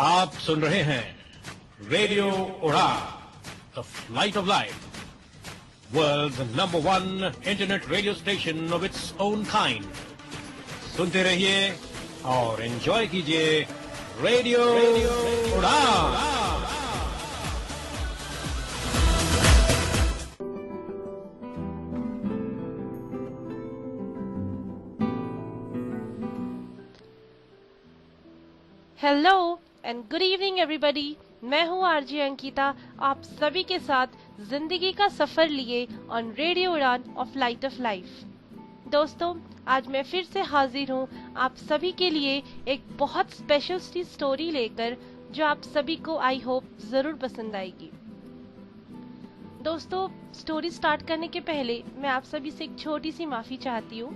आप सुन रहे हैं radio Udaan, the flight of life, world's number 1 internet radio station of its own kind. सुनते रहिए और एंजॉय कीजिए radio Udaan. Hello and good evening everybody. मैं हूँ आरजे अंकिता, आप सभी के साथ जिंदगी का सफर लिए ऑन रेडियो उड़ान ऑफ लाइट ऑफ लाइफ। दोस्तों, आज मैं फिर से हाजिर हूँ आप सभी के लिए एक बहुत स्पेशल सी स्टोरी लेकर, जो आप सभी को आई होप जरूर पसंद आएगी। दोस्तों, स्टोरी स्टार्ट करने के पहले मैं आप सभी से एक छोटी सी माफी चाहती हूँ।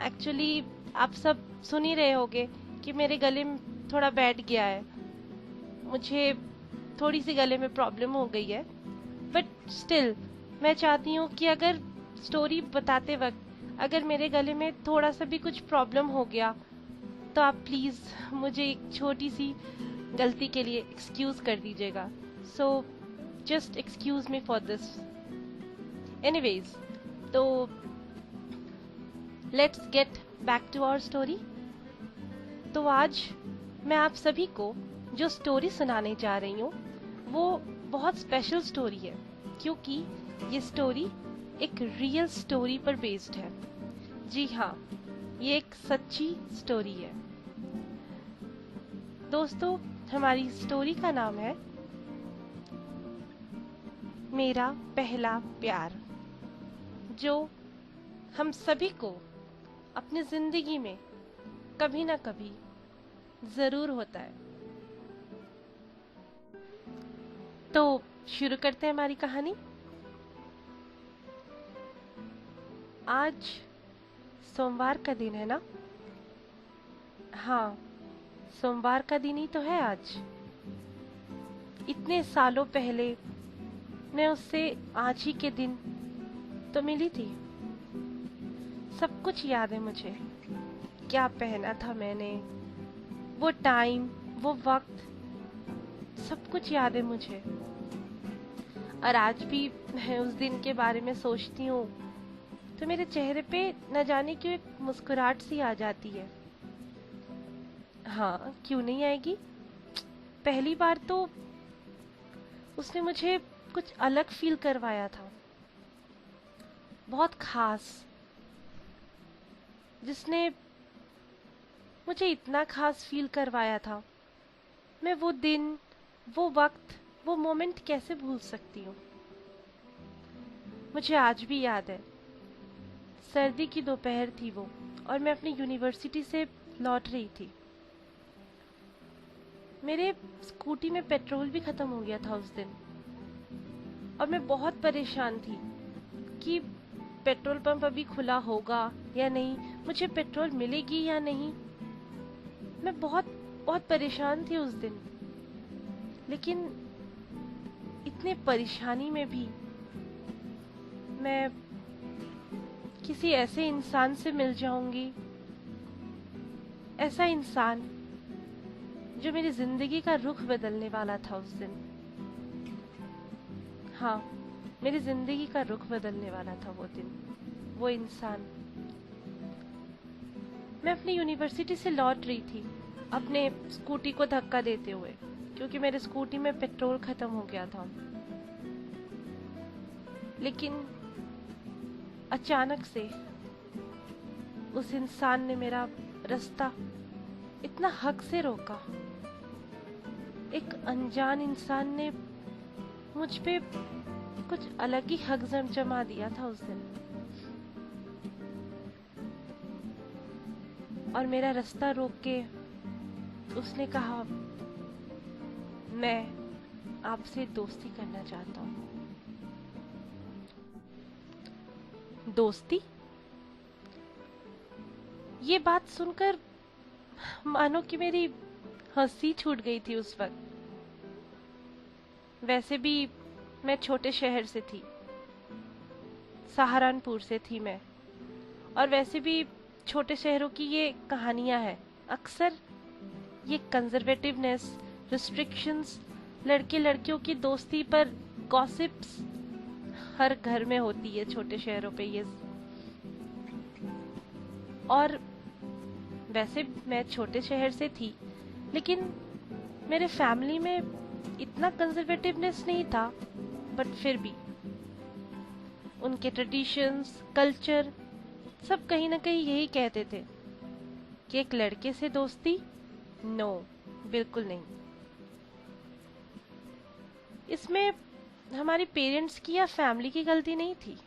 एक्चुअली आप सब सुन ही रहे होंगे कि मेरे गले में थोड़ा बैठ गया है, मुझे थोड़ी सी गले में प्रॉब्लम हो गई है। बट स्टिल मैं चाहती हूँ कि अगर स्टोरी बताते वक्त अगर मेरे गले में थोड़ा सा भी कुछ प्रॉब्लम हो गया तो आप प्लीज़ मुझे एक छोटी सी गलती के लिए एक्सक्यूज़ कर दीजिएगा। So just excuse me for this. Anyways, तो let's get back to our story. तो आज मैं आप सभी को जो स्टोरी सुनाने जा रही हूँ वो बहुत स्पेशल स्टोरी है, क्योंकि ये स्टोरी एक रियल स्टोरी पर बेस्ड है। जी हाँ, ये एक सच्ची स्टोरी है। दोस्तों, हमारी स्टोरी का नाम है मेरा पहला प्यार, जो हम सभी को अपनी जिंदगी में कभी ना कभी जरूर होता है। तो शुरू करते हैं हमारी कहानी। आज सोमवार का दिन है ना? हाँ, सोमवार का दिन ही तो है आज। इतने सालों पहले मैं उससे आज ही के दिन तो मिली थी। सब कुछ याद है मुझे, क्या पहना था मैंने, वो टाइम, वो वक्त, सब कुछ याद है मुझे। और आज भी मैं उस दिन के बारे में सोचती हूँ तो मेरे चेहरे पे न जाने क्यों एक मुस्कुराहट सी आ जाती है। हाँ, क्यों नहीं आएगी। पहली बार तो उसने मुझे कुछ अलग फील करवाया था, बहुत खास, जिसने मुझे इतना खास फील करवाया था। मैं वो दिन, वो वक्त, वो मोमेंट कैसे भूल सकती हूँ। मुझे आज भी याद है, सर्दी की दोपहर थी वो, और मैं अपनी यूनिवर्सिटी से लौट रही थी। मेरे स्कूटी में पेट्रोल भी खत्म हो गया था उस दिन, और मैं बहुत परेशान थी कि पेट्रोल पंप अभी खुला होगा या नहीं, मुझे पेट्रोल मिलेगी या नहीं। मैं बहुत बहुत परेशान थी उस दिन। लेकिन इतने परेशानी में भी मैं किसी ऐसे इंसान से मिल जाऊंगी, ऐसा इंसान जो मेरी जिंदगी का रुख बदलने वाला था उस दिन। हाँ, मेरी जिंदगी का रुख बदलने वाला था वो दिन, वो इंसान। मैं अपनी यूनिवर्सिटी से लौट रही थी अपने स्कूटी को धक्का देते हुए, क्योंकि मेरे स्कूटी में पेट्रोल खत्म हो गया था। लेकिन अचानक से उस इंसान ने मेरा रास्ता इतना हक से रोका। एक अनजान इंसान ने मुझ पे कुछ अलग ही हक जमा दिया था उस दिन, और मेरा रास्ता रोक के उसने कहा, मैं आपसे दोस्ती करना चाहता हूँ। दोस्ती? ये बात सुनकर मानो कि मेरी हंसी छूट गई थी उस वक्त। वैसे भी मैं छोटे शहर से थी, सहारनपुर से थी मैं, और वैसे भी छोटे शहरों की ये कहानियां हैं। अक्सर ये कंजर्वेटिवनेस, रिस्ट्रिक्शंस, लड़के लड़कियों की दोस्ती पर गॉसिप्स हर घर में होती है छोटे शहरों पे ये। और वैसे मैं छोटे शहर से थी, लेकिन मेरे फैमिली में इतना कंजर्वेटिवनेस नहीं था, बट फिर भी उनके ट्रेडिशंस, कल्चर सब कहीं ना कहीं यही कहते थे कि एक लड़के से दोस्ती नो, बिल्कुल नहीं। इसमें हमारी पेरेंट्स की या फैमिली की गलती नहीं थी,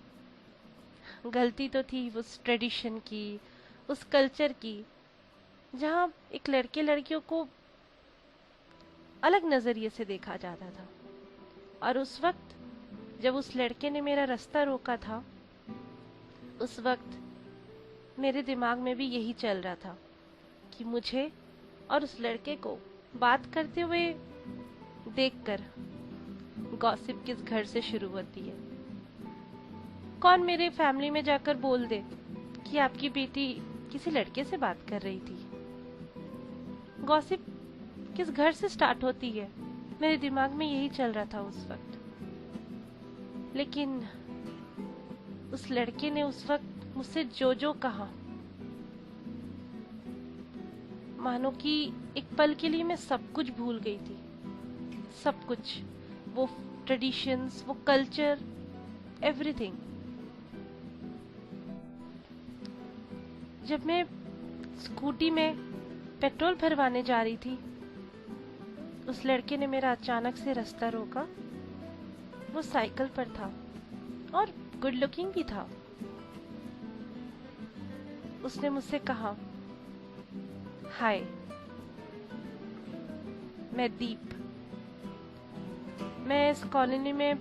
गलती तो थी उस ट्रेडिशन की, उस कल्चर की, जहाँ एक लड़के लड़कियों को अलग नजरिए से देखा जाता था। और उस वक्त जब उस लड़के ने मेरा रास्ता रोका था, उस वक्त मेरे दिमाग में भी यही चल रहा था कि मुझे और उस लड़के को बात करते हुए देखकर गॉसिप किस घर से शुरू होती है। कौन मेरे फैमिली में जाकर बोल दे कि आपकी बेटी किसी लड़के से बात कर रही थी। गॉसिप किस घर से स्टार्ट होती है, मेरे दिमाग में यही चल रहा था उस वक्त। लेकिन उस लड़के ने उस वक्त मुझसे जो जो कहा, मानो कि एक पल के लिए मैं सब कुछ भूल गई थी, सब कुछ, वो ट्रेडिशंस, वो कल्चर, एवरीथिंग। जब मैं स्कूटी में पेट्रोल भरवाने जा रही थी, उस लड़के ने मेरा अचानक से रास्ता रोका। वो साइकिल पर था और गुड लुकिंग भी था। उसने मुझसे कहा, हाय, मैं दीप, मैं इस कॉलोनी में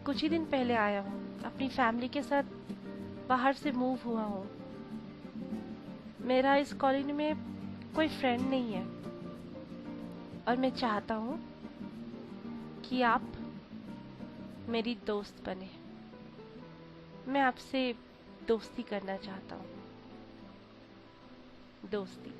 कुछ ही दिन पहले आया हूँ, अपनी फैमिली के साथ बाहर से मूव हुआ हूँ। मेरा इस कॉलोनी में कोई फ्रेंड नहीं है और मैं चाहता हूँ कि आप मेरी दोस्त बने। मैं आपसे दोस्ती करना चाहता हूँ, दोस्ती।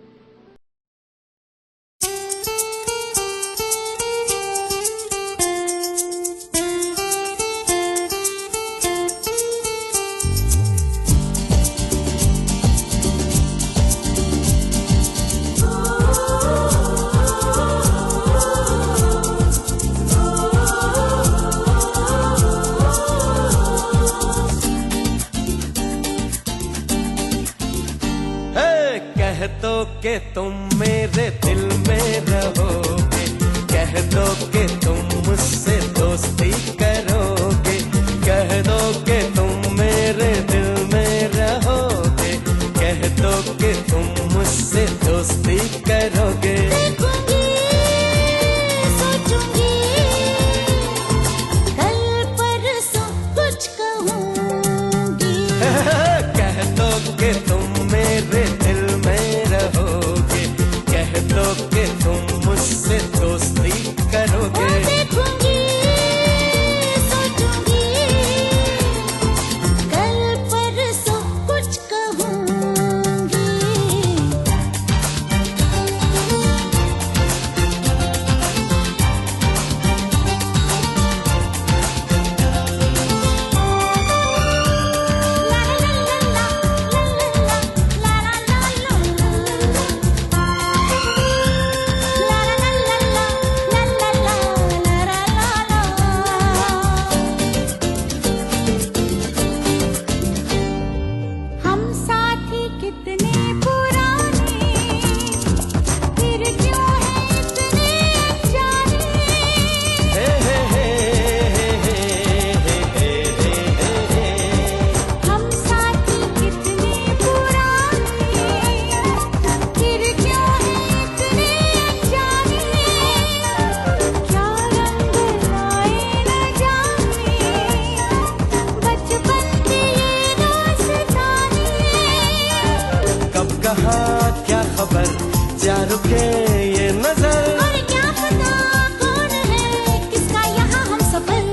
कह दो कि तुम मेरे दिल में रहोगे, कह दो कि तुम मुझसे दोस्ती करोगे, कह दो कि तुम मेरे दिल में रहोगे, कह दो कि तुम मुझसे दोस्ती करोगे। देखूंगी, सोचूंगी, कल परसों कुछ कहूंगी। कह दो कि तुम मेरे दिल में रहोगे, कह दो कि तुम मुझसे दोस्ती करोगे। देखूंगी, सोचूंगी, कल परसों कुछ कहूंगी। हम साथी कितने पुराने, फिर क्यों है इतने अनजाने। हे हे हे हे हे हे हे। हम साथी कितने पुराने, फिर क्यों है इतने अनजाने। क्या रंग लाए न जाने, बचपन के ये दास्ताने। कब कहा क्या खबर, जा रुके ये नजर। और क्या पता कौन है, किसका यहाँ हम सफर।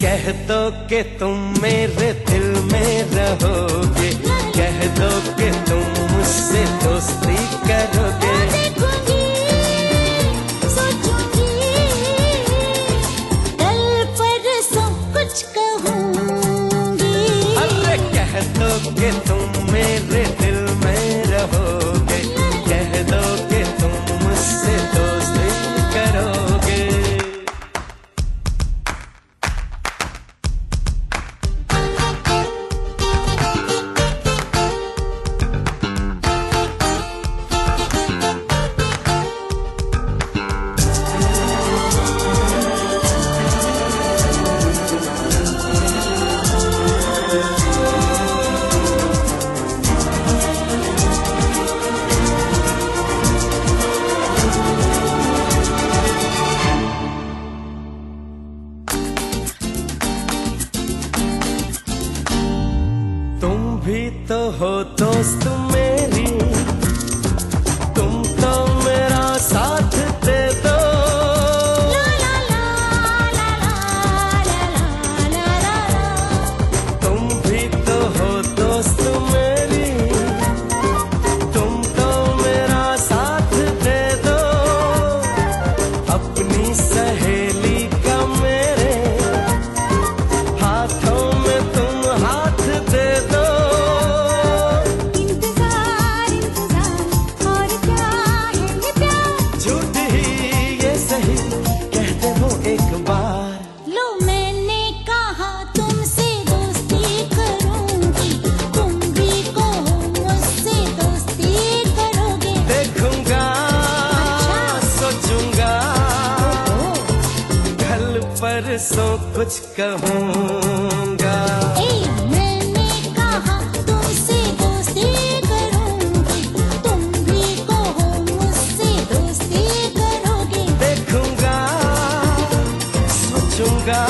कह दो कि तुम मेरे दिल में रहोगे, कह दो कि तुम मुझसे दोस्ती करोगे। देखूंगी, सोचूंगी, दोस्त मेरी, तुम तो मेरा साथ दे दो। ला ला ला ला ला ला ला ला ला। तुम भी तो हो दोस्त मेरी, तुम तो मेरा साथ दे दो। अपनी सहेली का मेरे हाथों में तुम हाथ दे दो। इंतजार इंतजार और क्या है ये प्यार। झूठ ही ये सही कहते हो एक बार। लो मैंने कहा तुमसे दोस्ती करूंगी, तुम भी कहो मुझसे दोस्ती करोगे। देखूंगा सोचूंगा, कल परसों कुछ कहूंगा। ए मैंने कहा तुमसे दोस्ती करूंगी, तुम भी कहो मुझसे दोस्ती करोगे। देखूंगा सोचूंगा,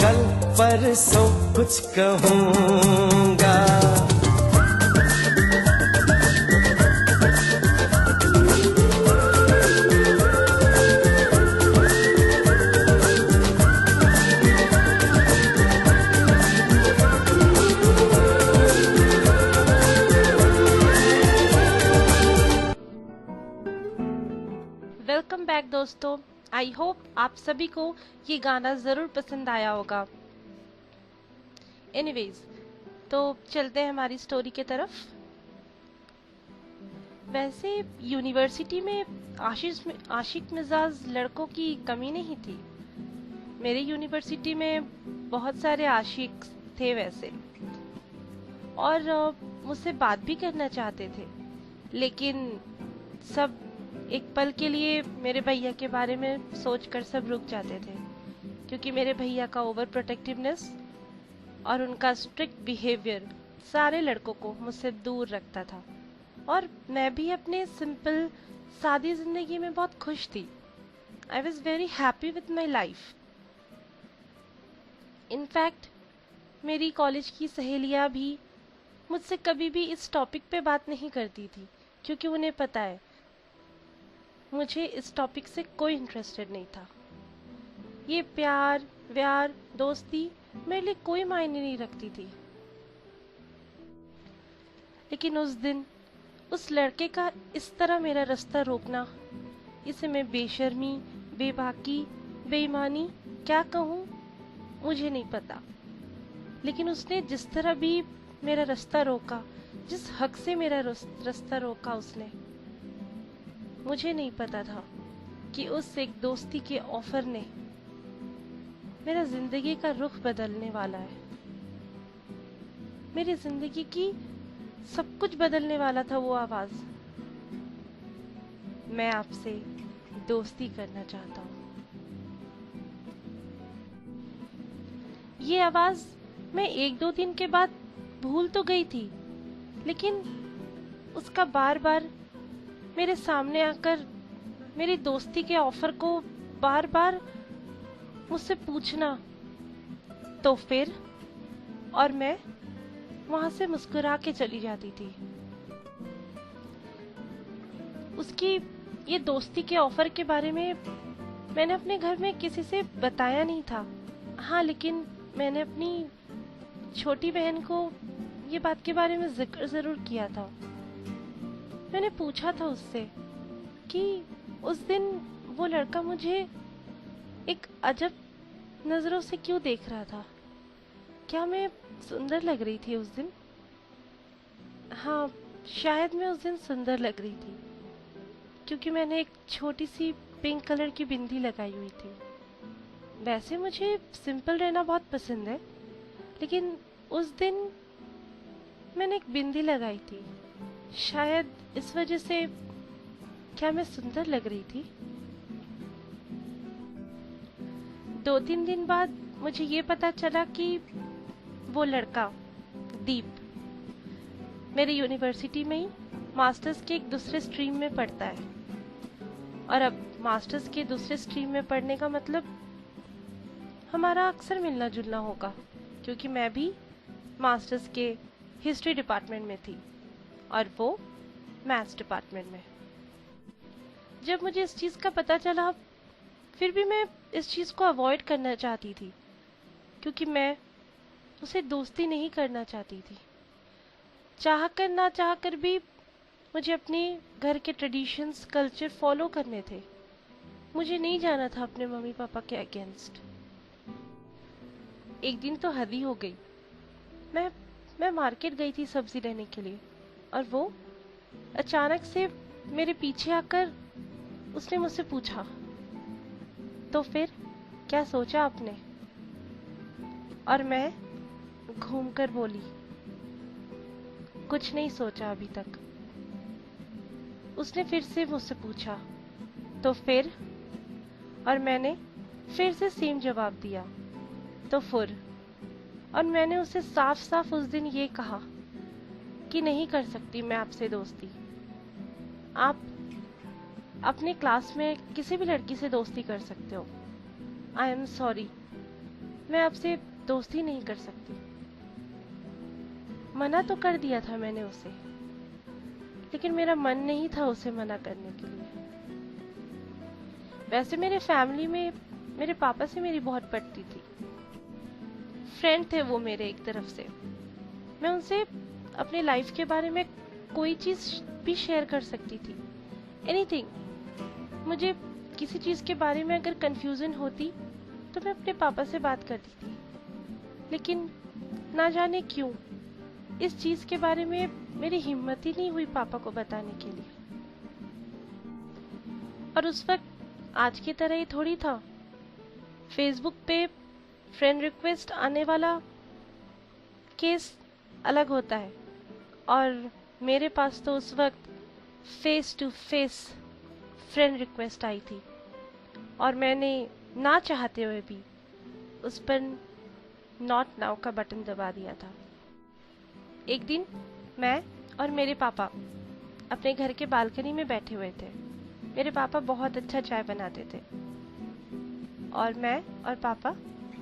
कल परसों कुछ कहूंगा। वेलकम बैक दोस्तों। आई होप आप सभी को ये गाना ज़रूर पसंद आया होगा। एनीवेज, तो चलते हैं हमारी स्टोरी की तरफ। वैसे यूनिवर्सिटी में आशिक मिजाज लड़कों की कमी नहीं थी। मेरे यूनिवर्सिटी में बहुत सारे आशिक थे वैसे, और मुझसे बात भी करना चाहते थे, लेकिन सब एक पल के लिए मेरे भैया के बारे में सोचकर सब रुक जाते थे, क्योंकि मेरे भैया का ओवर प्रोटेक्टिवनेस और उनका स्ट्रिक्ट बिहेवियर सारे लड़कों को मुझसे दूर रखता था। और मैं भी अपने सिंपल सादी जिंदगी में बहुत खुश थी। I was very happy with my life. In fact मेरी कॉलेज की सहेलियां भी मुझसे कभी भी इस टॉपिक पे बात नहीं करती थी, क्योंकि उन्हें पता है मुझे इस टॉपिक से कोई इंटरेस्टेड नहीं था। ये प्यार व्यार दोस्ती मेरे लिए कोई मायने नहीं रखती थी। लेकिन उस दिन उस लड़के का इस तरह मेरा रास्ता रोकना, इसे मैं बेशर्मी, बेबाकी, बेईमानी क्या कहूँ मुझे नहीं पता। लेकिन उसने जिस तरह भी मेरा रास्ता रोका, जिस हक से मेरा रास्ता रोका उसने, मुझे नहीं पता था कि उस एक दोस्ती के ऑफर ने मेरा जिंदगी का रुख बदलने वाला है। मेरी जिंदगी की सब कुछ बदलने वाला था वो आवाज। मैं आपसे दोस्ती करना चाहता हूँ। ये आवाज मैं 1-2 दिन के बाद भूल तो गई थी, लेकिन उसका बार बार मेरे सामने आकर मेरी दोस्ती के ऑफर को बार बार मुझसे पूछना, तो फिर और मैं वहां से मुस्कुरा के चली जाती थी। उसकी ये दोस्ती के ऑफर के बारे में मैंने अपने घर में किसी से बताया नहीं था। हाँ, लेकिन मैंने अपनी छोटी बहन को ये बात के बारे में जिक्र जरूर किया था। मैंने पूछा था उससे कि उस दिन वो लड़का मुझे एक अजब नजरों से क्यों देख रहा था। क्या मैं सुंदर लग रही थी उस दिन? हाँ, शायद मैं उस दिन सुंदर लग रही थी, क्योंकि मैंने एक छोटी सी पिंक कलर की बिंदी लगाई हुई थी। वैसे मुझे सिंपल रहना बहुत पसंद है, लेकिन उस दिन मैंने एक बिंदी लगाई थी। शायद इस वजह से क्या मैं सुंदर लग रही थी? 2-3 दिन बाद मुझे ये पता चला कि वो लड़का दीप मेरे यूनिवर्सिटी में ही मास्टर्स के एक दूसरे स्ट्रीम में पढ़ता है। और अब मास्टर्स के दूसरे स्ट्रीम में पढ़ने का मतलब हमारा अक्सर मिलना जुलना होगा, क्योंकि मैं भी मास्टर्स के हिस्ट्री डिपार्टमेंट में थी और वो मैथ्स डिपार्टमेंट में। जब मुझे इस चीज़ का पता चला, फिर भी मैं इस चीज़ को अवॉइड करना चाहती थी, क्योंकि मैं उसे दोस्ती नहीं करना चाहती थी। चाह कर ना चाह कर भी मुझे अपने घर के ट्रेडिशंस, कल्चर फॉलो करने थे। मुझे नहीं जाना था अपने मम्मी पापा के अगेंस्ट। एक दिन तो हद ही हो गई। मैं मार्केट गई थी सब्जी लेने के लिए, और वो अचानक से मेरे पीछे आकर उसने मुझसे पूछा, तो फिर क्या सोचा आपने? और मैं घूमकर बोली, कुछ नहीं सोचा अभी तक। उसने फिर से मुझसे पूछा, तो फिर? और मैंने फिर से सेम जवाब दिया, तो फिर? और मैंने उसे साफ साफ उस दिन ये कहा कि नहीं कर सकती मैं आपसे दोस्ती। आप अपने क्लास में किसी भी लड़की से दोस्ती कर सकते हो। आई एम सॉरी, मैं आपसे दोस्ती नहीं कर सकती। मना तो कर दिया था मैंने उसे, लेकिन मेरा मन नहीं था उसे मना करने के लिए। वैसे मेरे फैमिली में मेरे पापा से मेरी बहुत पटती थी। फ्रेंड थे वो मेरे एक तरफ से। मैं उनसे अपनी लाइफ के बारे में कोई चीज भी शेयर कर सकती थी, एनीथिंग। मुझे किसी चीज के बारे में अगर कंफ्यूजन होती तो मैं अपने पापा से बात करती थी, लेकिन ना जाने क्यों इस चीज के बारे में मेरी हिम्मत ही नहीं हुई पापा को बताने के लिए। और उस वक्त आज की तरह ही थोड़ी था। फेसबुक पे फ्रेंड रिक्वेस्ट आने वाला केस अलग होता है, और मेरे पास तो उस वक्त face to face friend request आई थी, और मैंने ना चाहते हुए भी उस पर नॉट नाउ का बटन दबा दिया था। एक दिन मैं और मेरे पापा अपने घर के बालकनी में बैठे हुए थे। मेरे पापा बहुत अच्छा चाय बनाते थे, और मैं और पापा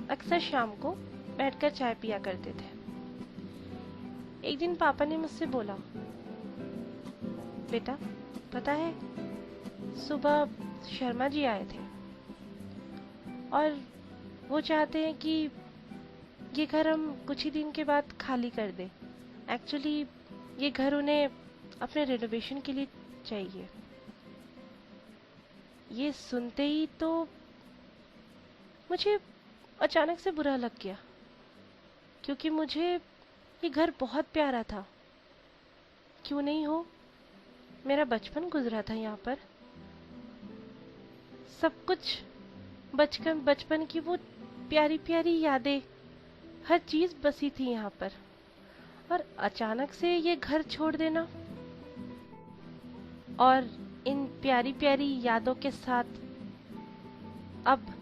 अक्सर शाम को बैठकर चाय पिया करते थे। एक दिन पापा ने मुझसे बोला, बेटा पता है सुबह शर्मा जी आए थे, और वो चाहते हैं कि ये घर हम कुछ ही दिन के बाद खाली कर दें। एक्चुअली ये घर उन्हें अपने रेनोवेशन के लिए चाहिए। ये सुनते ही तो मुझे अचानक से बुरा लग गया, क्योंकि मुझे ये घर बहुत प्यारा था। क्यों नहीं हो, मेरा बचपन गुजरा था यहाँ पर। सब कुछ बचपन की वो प्यारी प्यारी यादें, हर चीज बसी थी यहाँ पर, और अचानक से ये घर छोड़ देना, और इन प्यारी प्यारी यादों के साथ अब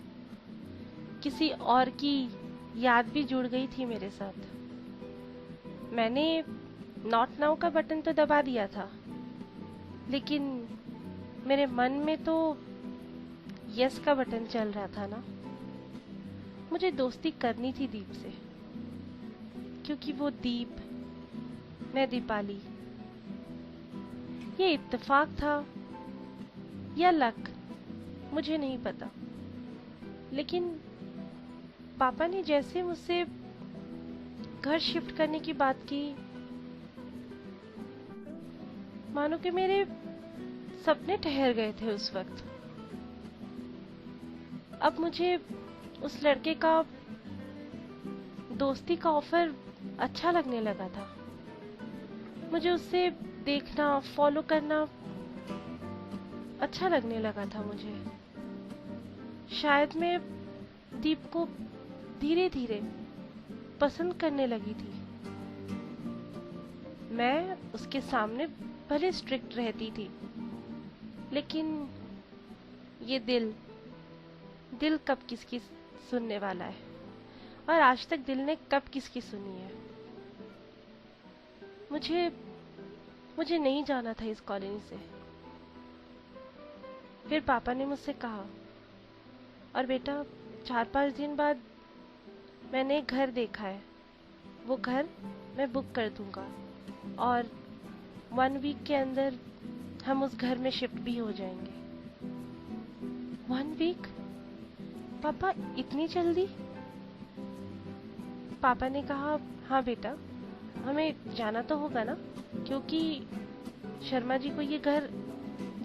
किसी और की याद भी जुड़ गई थी मेरे साथ। मैंने नॉट नाउ का बटन तो दबा दिया था, लेकिन मेरे मन में तो यस का बटन चल रहा था ना। मुझे दोस्ती करनी थी दीप से, क्योंकि वो दीप, मैं दीपाली। ये इत्तेफाक था या लक, मुझे नहीं पता, लेकिन पापा ने जैसे मुझसे घर शिफ्ट करने की बात की, मानो कि मेरे सपने ठहर गए थे उस वक्त। अब मुझे उस लड़के का दोस्ती का ऑफर अच्छा लगने लगा था। मुझे उससे देखना, फॉलो करना अच्छा लगने लगा था। मुझे शायद मैं दीप को धीरे धीरे पसंद करने लगी थी। मैं उसके सामने भले स्ट्रिक्ट रहती थी, लेकिन ये दिल कब किसकी सुनने वाला है, और आज तक दिल ने कब किसकी सुनी है। मुझे नहीं जाना था इस कॉलोनी से। फिर पापा ने मुझसे कहा, और बेटा 4-5 दिन बाद मैंने एक घर देखा है। वो घर मैं बुक कर दूंगा और 1 वीक के अंदर हम उस घर में शिफ्ट भी हो जाएंगे। 1 वीक? पापा इतनी जल्दी? पापा ने कहा हाँ बेटा, हमें जाना तो होगा ना, क्योंकि शर्मा जी को ये घर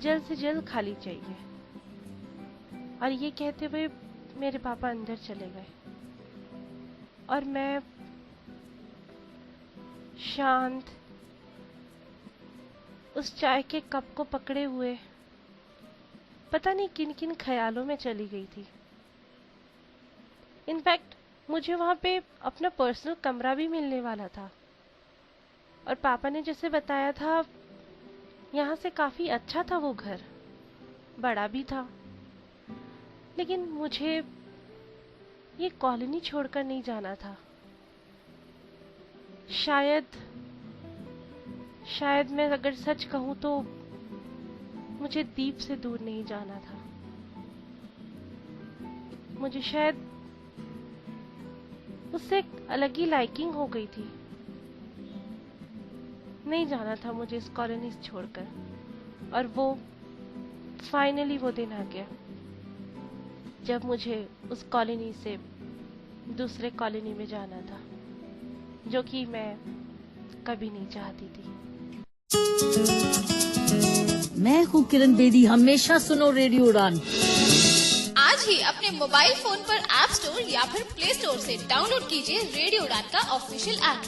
जल्द से जल्द खाली चाहिए। और ये कहते हुए मेरे पापा अंदर चले गए और मैं शांत उस चाय के कप को पकड़े हुए पता नहीं किन किन ख्यालों में चली गई थी। इनफैक्ट मुझे वहां पे अपना पर्सनल कमरा भी मिलने वाला था और पापा ने जैसे बताया था यहाँ से काफी अच्छा था वो घर, बड़ा भी था। लेकिन मुझे ये कॉलोनी छोड़कर नहीं जाना था। शायद मैं अगर सच कहूं तो मुझे दीप से दूर नहीं जाना था। मुझे शायद उससे एक अलग ही लाइकिंग हो गई थी। नहीं जाना था मुझे इस कॉलोनी से छोड़कर। और वो फाइनली वो दिन आ गया जब मुझे उस कॉलोनी से दूसरे कॉलोनी में जाना था, जो कि मैं कभी नहीं चाहती थी। मैं हूँ किरण बेदी, हमेशा सुनो रेडियो उड़ान। आज ही अपने मोबाइल फोन पर ऐप स्टोर या फिर प्ले स्टोर से डाउनलोड कीजिए रेडियो उड़ान का ऑफिशियल ऐप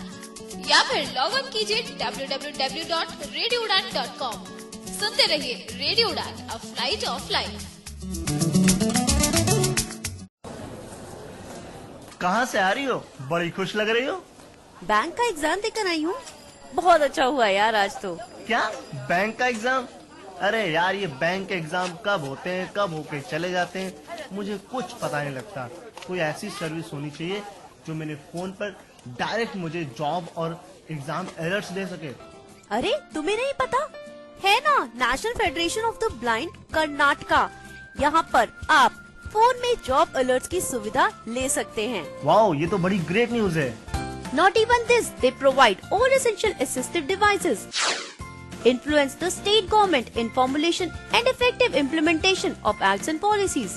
या फिर लॉग इन कीजिए www.radioudan.com। सुनते रहिए रेडियो उड़ान, अ फ्लाइट ऑफ लाइफ। कहाँ से आ रही हो? बड़ी खुश लग रही हो। बैंक का एग्जाम देकर आई हूँ। बहुत अच्छा हुआ यार आज तो। क्या बैंक का एग्जाम? अरे यार, ये बैंक के एग्जाम कब होते हैं, कब होके चले जाते हैं, मुझे कुछ पता नहीं लगता। कोई ऐसी सर्विस होनी चाहिए जो मेरे फोन पर डायरेक्ट मुझे जॉब और एग्जाम अलर्ट्स दे सके। अरे तुम्हें नहीं पता है ना, national federation of the blind Karnataka, यहाँ पर आप फोन में जॉब अलर्ट्स की सुविधा ले सकते हैं। वाओ, ये तो बड़ी ग्रेट न्यूज है। Not even this, they provide all essential assistive devices, influence the state government in formulation and effective implementation of acts and policies,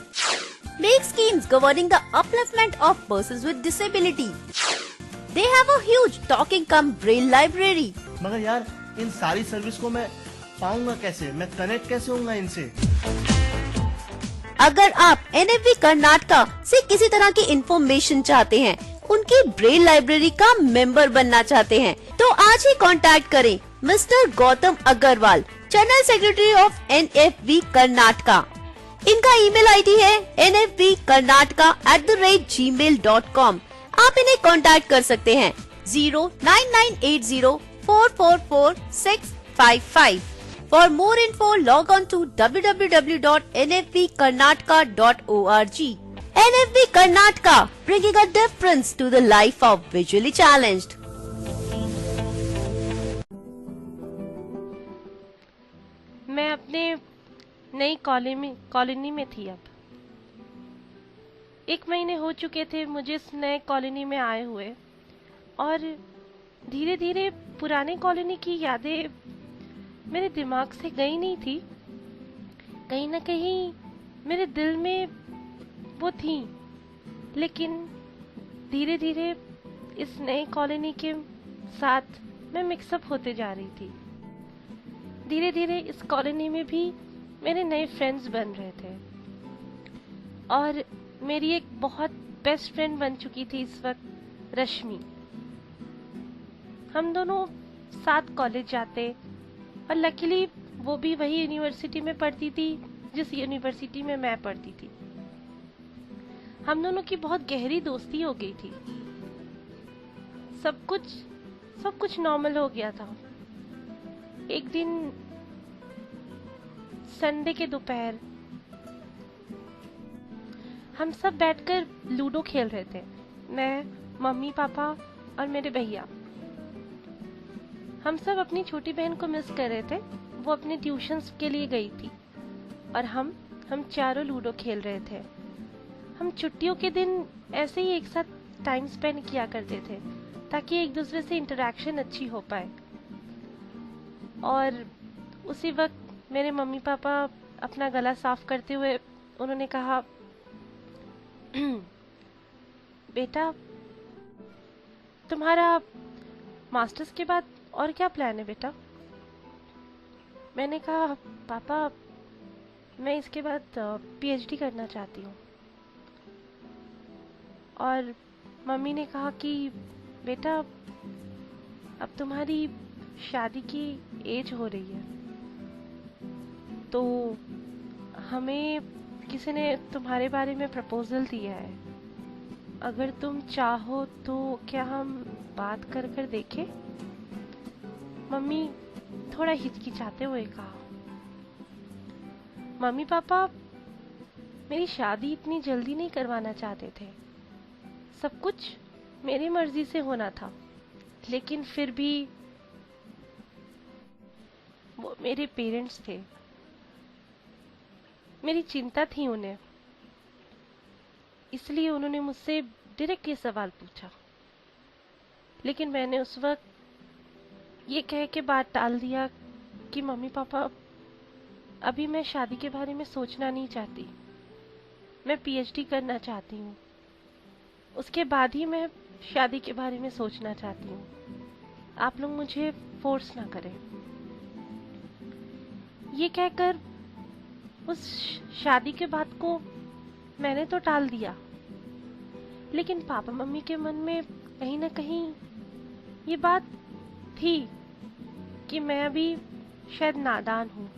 make schemes governing the upliftment of persons with disability. They have a huge talking cum braille library. मगर यार, इन सारी service को मैं पाऊंगा कैसे? मैं connect कैसे होऊंगा इनसे? अगर आप NFB कर्नाटका से किसी तरह की इंफॉर्मेशन चाहते हैं, उनकी ब्रेल लाइब्रेरी का मेंबर बनना चाहते हैं, तो आज ही कांटेक्ट करें mister Gautam Agarwal, general secretary of NFB Karnataka. इनका ईमेल आईडी है nfbkarnataka@gmail.com। आप इन्हें कांटेक्ट कर सकते हैं 09980444655। For more info, log on to www.nfbkarnataka.org. NFB Karnataka, bringing a difference to the life of visually challenged. मैं अपने नई कॉलोनी में थी। अब 1 महीने हो चुके थे मुझे इस नए कॉलोनी में आए हुए, और धीरे धीरे पुराने कॉलोनी की यादें मेरे दिमाग से गई नहीं थी। कहीं ना कहीं मेरे दिल में वो थी, लेकिन धीरे धीरे इस नए कॉलोनी के साथ मैं मिक्सअप होते जा रही थी। धीरे धीरे इस कॉलोनी में भी मेरे नए फ्रेंड्स बन रहे थे, और मेरी एक बहुत बेस्ट फ्रेंड बन चुकी थी इस वक्त, रश्मि। हम दोनों साथ कॉलेज जाते, और लकीली वो भी वही यूनिवर्सिटी में पढ़ती थी जिस यूनिवर्सिटी में मैं पढ़ती थी। हम दोनों की बहुत गहरी दोस्ती हो गई थी। सब कुछ नॉर्मल हो गया था। एक दिन संडे के दोपहर हम सब बैठकर लूडो खेल रहे थे, मैं, मम्मी, पापा और मेरे भैया। हम सब अपनी छोटी बहन को मिस कर रहे थे। वो अपने ट्यूशन्स के लिए गई थी, और हम चारों लूडो खेल रहे थे। हम छुट्टियों के दिन ऐसे ही एक साथ टाइम स्पेंड किया करते थे। ताकि एक दूसरे से इंटरेक्शन अच्छी हो पाए। और उसी वक्त मेरे मम्मी पापा अपना गला साफ करते हुए उन्होंने कहा, बेटा तुम्हारा मास्टर्स के बाद और क्या प्लान है बेटा? मैंने कहा, पापा मैं इसके बाद पीएचडी करना चाहती हूँ। और मम्मी ने कहा कि बेटा अब तुम्हारी शादी की एज हो रही है, तो हमें किसी ने तुम्हारे बारे में प्रपोजल दिया है, अगर तुम चाहो तो क्या हम बात कर कर देखें? मम्मी थोड़ा हिचकिचाते हुए कहा। मम्मी पापा मेरी शादी इतनी जल्दी नहीं करवाना चाहते थे, सब कुछ मेरी मर्जी से होना था, लेकिन फिर भी वो मेरे पेरेंट्स थे, मेरी चिंता थी उन्हें, इसलिए उन्होंने मुझसे डायरेक्ट ये सवाल पूछा। लेकिन मैंने उस वक्त ये कह के बात टाल दिया कि मम्मी पापा अभी मैं शादी के बारे में सोचना नहीं चाहती, मैं पीएचडी करना चाहती हूँ, उसके बाद ही मैं शादी के बारे में सोचना चाहती हूँ, आप लोग मुझे फोर्स ना करें। ये कहकर उस शादी के बात को मैंने तो टाल दिया, लेकिन पापा मम्मी के मन में कहीं ना कहीं ये बात थी कि मैं अभी शायद नादान हूँ,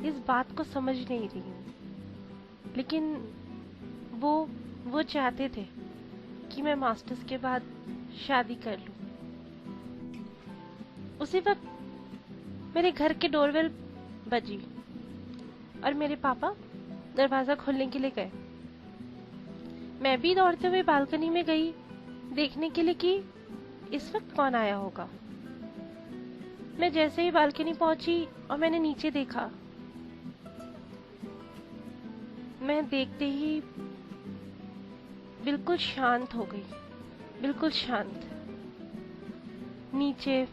इस बात को समझ नहीं रही हूँ। लेकिन वो चाहते थे कि मैं मास्टर्स के बाद शादी कर लूँ। उसी वक्त मेरे घर के डोरबेल बजी और मेरे पापा दरवाजा खोलने के लिए गए। मैं भी दौड़ते हुए बालकनी में गई देखने के लिए कि इस वक्त कौन आया होगा। मैं जैसे ही बालकनी पहुंची और मैंने नीचे देखा, मैं देखते ही बिल्कुल शांत हो गई, बिल्कुल शांत। नीचे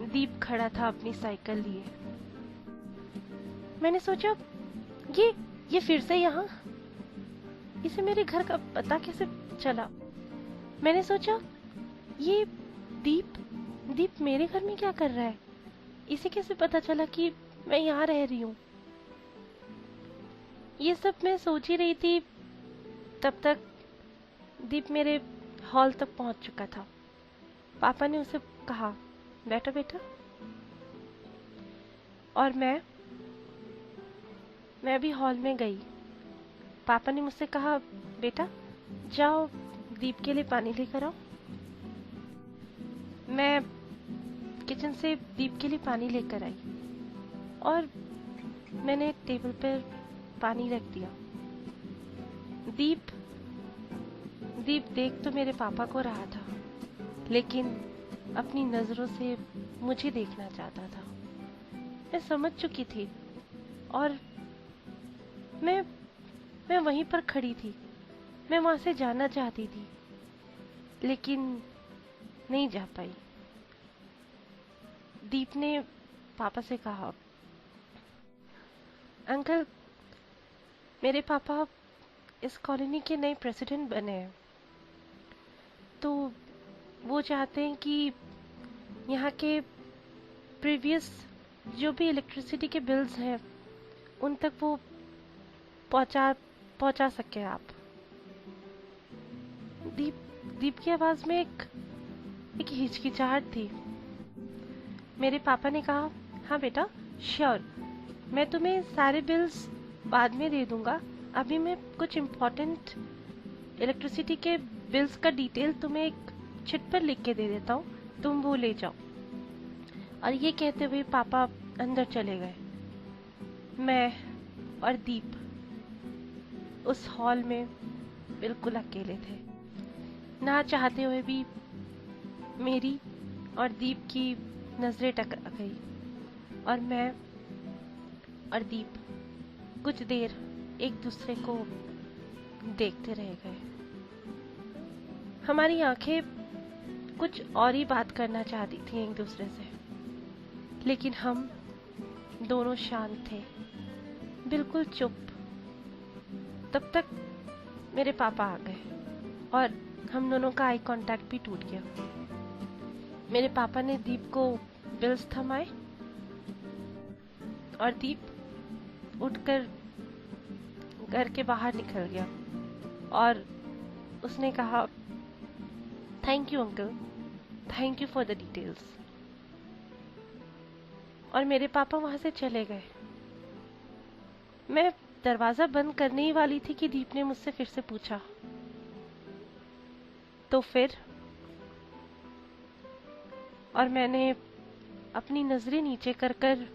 दीप खड़ा था अपनी साइकिल लिए। मैंने सोचा ये फिर से यहाँ, इसे मेरे घर का पता कैसे चला? मैंने सोचा ये दीप मेरे घर में क्या कर रहा है? इसे कैसे पता चला कि मैं यहाँ रह रही हूँ? ये सब मैं सोच ही रही थी, तब तक दीप मेरे हॉल तक पहुंच चुका था। पापा ने उसे कहा, बैठो बेटा। और मैं भी हॉल में गई। पापा ने मुझसे कहा, बेटा जाओ दीप के लिए पानी लेकर आओ। मैं किचन से दीप के लिए पानी लेकर आई और मैंने टेबल पर पानी रख दिया। दीप देख तो मेरे पापा को रहा था, लेकिन अपनी नजरों से मुझे देखना चाहता था। मैं समझ चुकी थी और मैं वहीं पर खड़ी थी। मैं वहां से जाना चाहती थी, लेकिन नहीं जा पाई। दीप ने पापा से कहा, अंकल मेरे पापा इस कॉलोनी के नए प्रेसिडेंट बने हैं, तो वो चाहते हैं कि यहाँ के प्रीवियस जो भी इलेक्ट्रिसिटी के बिल्स हैं उन तक वो पहुंचा सके आप। दीप की आवाज में एक हिचकिचाहट थी। मेरे पापा ने कहा, हाँ बेटा श्योर, मैं तुम्हें सारे बिल्स बाद में दे दूंगा, अभी मैं कुछ इम्पोर्टेंट इलेक्ट्रिसिटी के बिल्स का डिटेल तुम्हें एक चिट पर लिख के दे देता हूँ, तुम वो ले जाओ। और ये कहते हुए पापा अंदर चले गए। मैं और दीप उस हॉल में बिल्कुल अकेले थे। ना चाहते हुए भी मेरी और दीप की नजरें टकरा गई और मैं और दीप कुछ देर एक दूसरे को देखते रह गए। हमारी आंखें कुछ और ही बात करना चाहती थी एक दूसरे से, लेकिन हम दोनों शांत थे, बिल्कुल चुप। तब तक मेरे पापा आ गए और हम दोनों का आई कांटेक्ट भी टूट गया। मेरे पापा ने दीप को बिल्स थमाए और दीप उठकर घर के बाहर निकल गया और उसने कहा, thank you uncle, thank you for the details. और मेरे पापा वहां से चले गए। मैं दरवाजा बंद करने ही वाली थी कि दीप ने मुझसे फिर से पूछा, तो फिर? और मैंने अपनी नजरें नीचे कर कर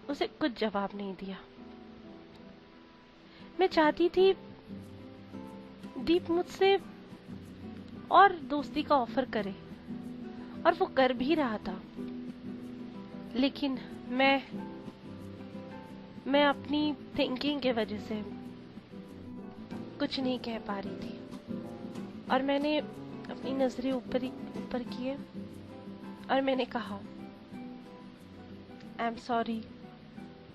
उसे कुछ जवाब नहीं दिया। मैं चाहती थी दीप मुझसे और दोस्ती का ऑफर करे, और वो कर भी रहा था, लेकिन मैं अपनी थिंकिंग के वजह से कुछ नहीं कह पा रही थी। और मैंने अपनी नजरें ऊपर किए और मैंने कहा, आई एम सॉरी,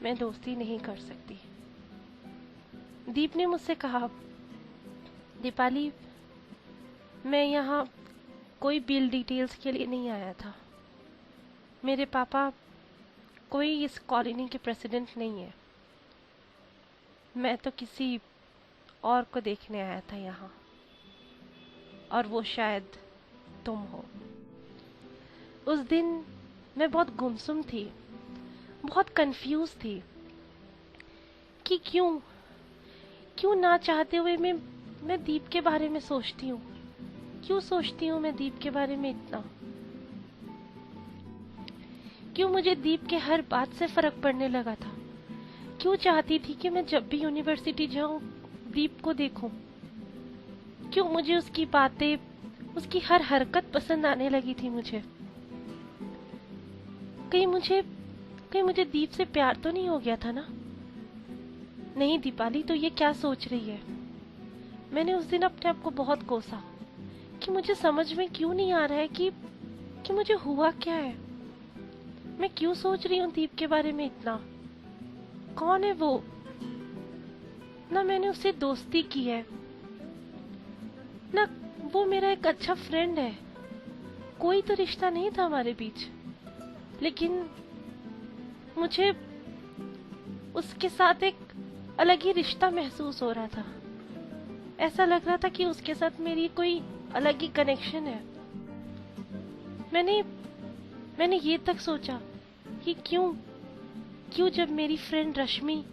मैं दोस्ती नहीं कर सकती। दीप ने मुझसे कहा, दीपाली, मैं यहाँ कोई बिल डिटेल्स के लिए नहीं आया था। मेरे पापा कोई इस कॉलोनी के प्रेसिडेंट नहीं है। मैं तो किसी और को देखने आया था यहाँ, और वो शायद तुम हो। उस दिन मैं बहुत गुमसुम थी, बहुत कंफ्यूज थी कि क्यों ना चाहते हुए मैं दीप के बारे में सोचती हूँ। क्यों सोचती हूँ मैं दीप के बारे में इतना? क्यों मुझे दीप के हर बात से फर्क पड़ने लगा था? क्यों चाहती थी कि मैं जब भी यूनिवर्सिटी जाऊं दीप को देखूं? क्यों मुझे उसकी बातें, उसकी हर हरकत पसंद आने लगी थी मुझे? कहीं मुझे दीप से प्यार तो नहीं हो गया था ना? नहीं दीपाली, तो ये क्या सोच रही है? मैंने उस दिन अपने आप को बहुत कोसा कि मुझे समझ में क्यों नहीं आ रहा है कि मुझे हुआ क्या है। मैं क्यों सोच रही हूँ दीप के बारे में इतना? कौन है वो? ना मैंने उससे दोस्ती की है, ना वो मेरा एक अच्छा फ्रेंड है। कोई तो रिश्ता नहीं था हमारे बीच, लेकिन मुझे उसके साथ एक अलग ही रिश्ता महसूस हो रहा था। ऐसा लग रहा था कि उसके साथ मेरी कोई अलग ही कनेक्शन है। मैंने ये तक सोचा कि क्यों जब मेरी फ्रेंड रश्मि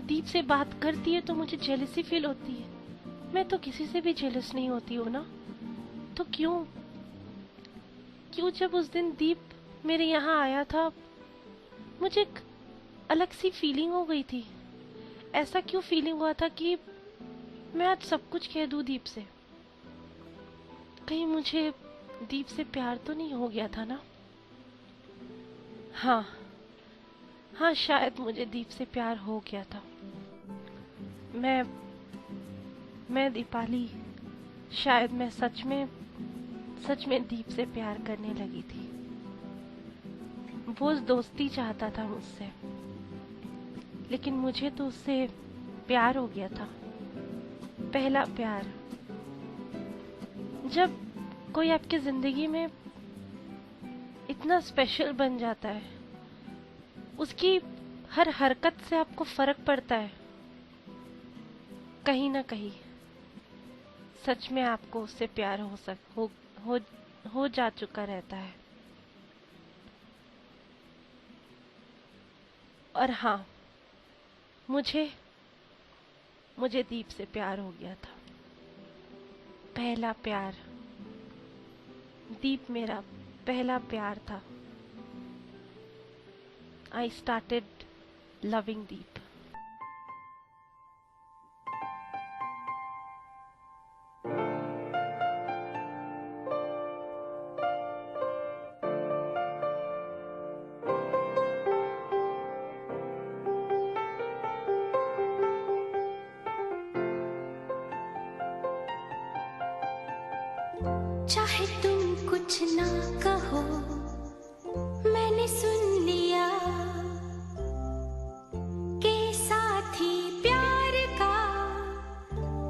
दीप से बात करती है तो मुझे जेलसी फील होती है। मैं तो किसी से भी जेलस नहीं होती हूँ ना, तो क्यों जब उस दिन दीप मेरे यहाँ आया था मुझे एक अलग सी फीलिंग हो गई थी। ऐसा क्यों फीलिंग हुआ था कि मैं आज सब कुछ कह दूं दीप से? कहीं मुझे दीप से प्यार तो नहीं हो गया था ना? हाँ, शायद मुझे दीप से प्यार हो गया था। मैं दीपाली, शायद मैं सच में दीप से प्यार करने लगी थी। वो दोस्ती चाहता था मुझसे, लेकिन मुझे तो उससे प्यार हो गया था। पहला प्यार। जब कोई आपकी जिंदगी में इतना स्पेशल बन जाता है, उसकी हर हरकत से आपको फर्क पड़ता है, कहीं ना कहीं सच में आपको उससे प्यार हो जा चुका रहता है। और हाँ, मुझे दीप से प्यार हो गया था। पहला प्यार। दीप मेरा पहला प्यार था। I started loving Deep. चाहे तुम कुछ ना कहो, मैंने सुन लिया के साथी प्यार का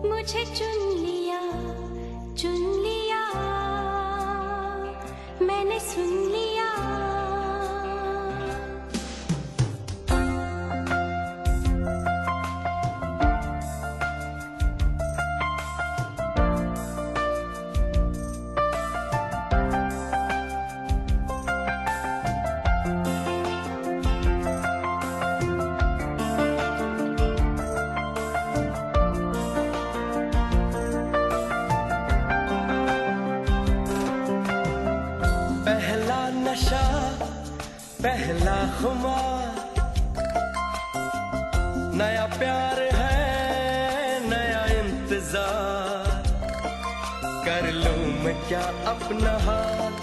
मुझे चुन लिया, मैंने सुन लिया। नशा पहला खुमार, नया प्यार है नया इंतजार, कर लूं मैं क्या अपना हाल,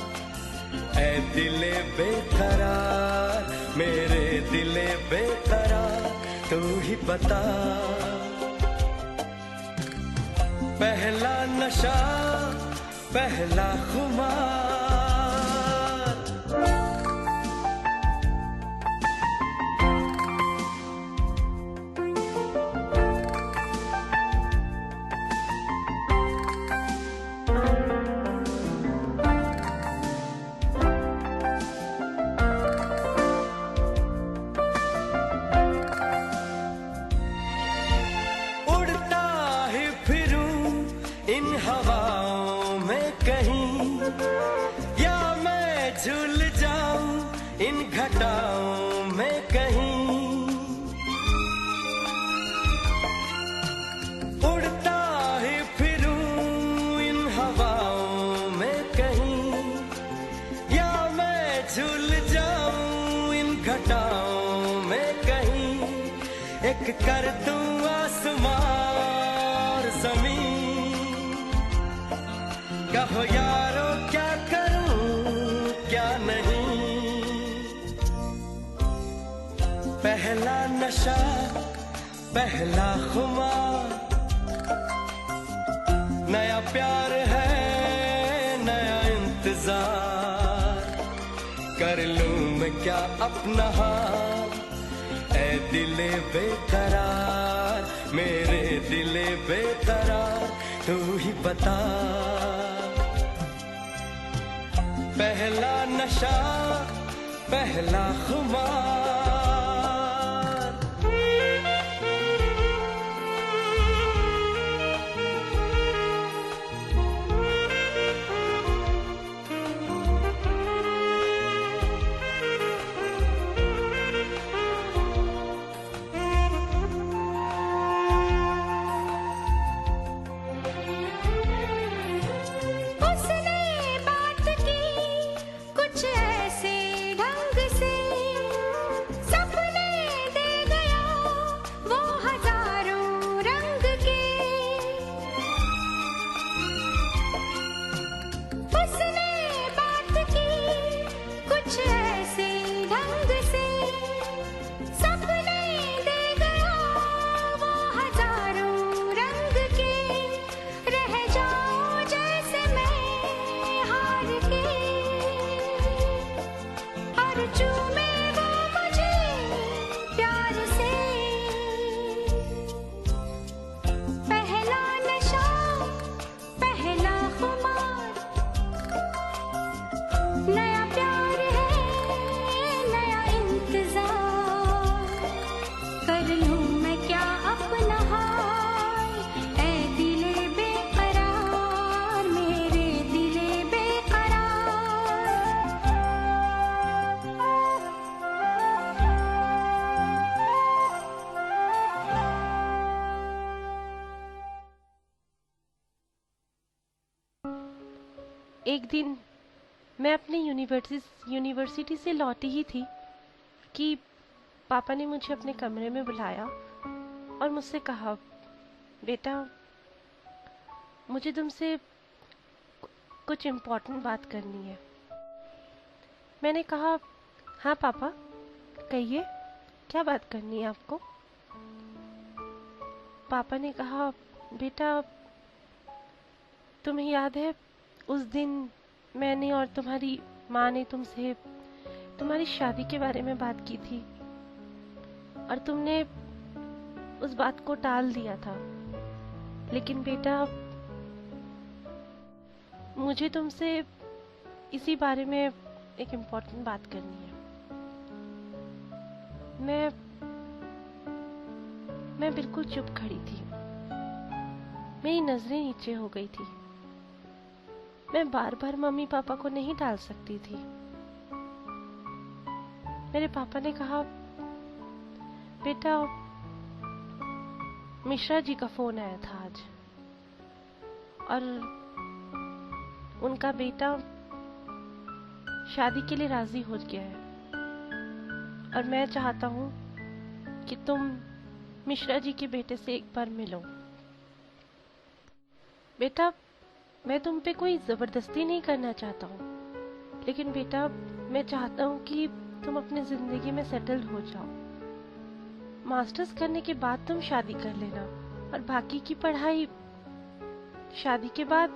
ऐ दिले बेकरार, मेरे दिले बेकरार, तू ही बता। पहला नशा पहला खुमार, इन हवाओं में कहीं, या मैं झूल जाऊं इन घटाओं में कहीं, उड़ता ही फिरूं इन हवाओं में कहीं, या मैं झूल जाऊं इन घटाओं में कहीं, एक कर दूं आसमां और ज़मीन, कहो यारो क्या करूं क्या नहीं। पहला नशा पहला खुमार, नया प्यार है नया इंतजार, कर लूं मैं क्या अपना हाल, ऐ दिले बेकरार, मेरे दिले बेकरार, तू ही बता। पहला नशा पहला खुमार, एक दिन मैं अपने यूनिवर्सिटी से लौटी ही थी कि पापा ने मुझे अपने कमरे में बुलाया और मुझसे कहा, बेटा मुझे तुमसे कुछ इम्पोर्टेंट बात करनी है। मैंने कहा, हाँ पापा कहिए, क्या बात करनी है आपको। पापा ने कहा, बेटा तुम्हें याद है उस दिन मैंने और तुम्हारी माँ ने तुमसे तुम्हारी शादी के बारे में बात की थी और तुमने उस बात को टाल दिया था। लेकिन बेटा, मुझे तुमसे इसी बारे में एक इम्पोर्टेंट बात करनी है। मैं बिल्कुल चुप खड़ी थी। मेरी नजरें नीचे हो गई थी। मैं बार बार मम्मी पापा को नहीं टाल सकती थी। मेरे पापा ने कहा, बेटा, मिश्रा जी का फोन आया था आज और उनका बेटा शादी के लिए राजी हो गया है और मैं चाहता हूँ कि तुम मिश्रा जी के बेटे से एक बार मिलो। बेटा, मैं तुम पे कोई जबरदस्ती नहीं करना चाहता हूँ, लेकिन बेटा, मैं चाहता हूँ कि तुम अपनी जिंदगी में सेटल्ड हो जाओ। मास्टर्स करने के बाद तुम शादी कर लेना और बाकी की पढ़ाई शादी के बाद।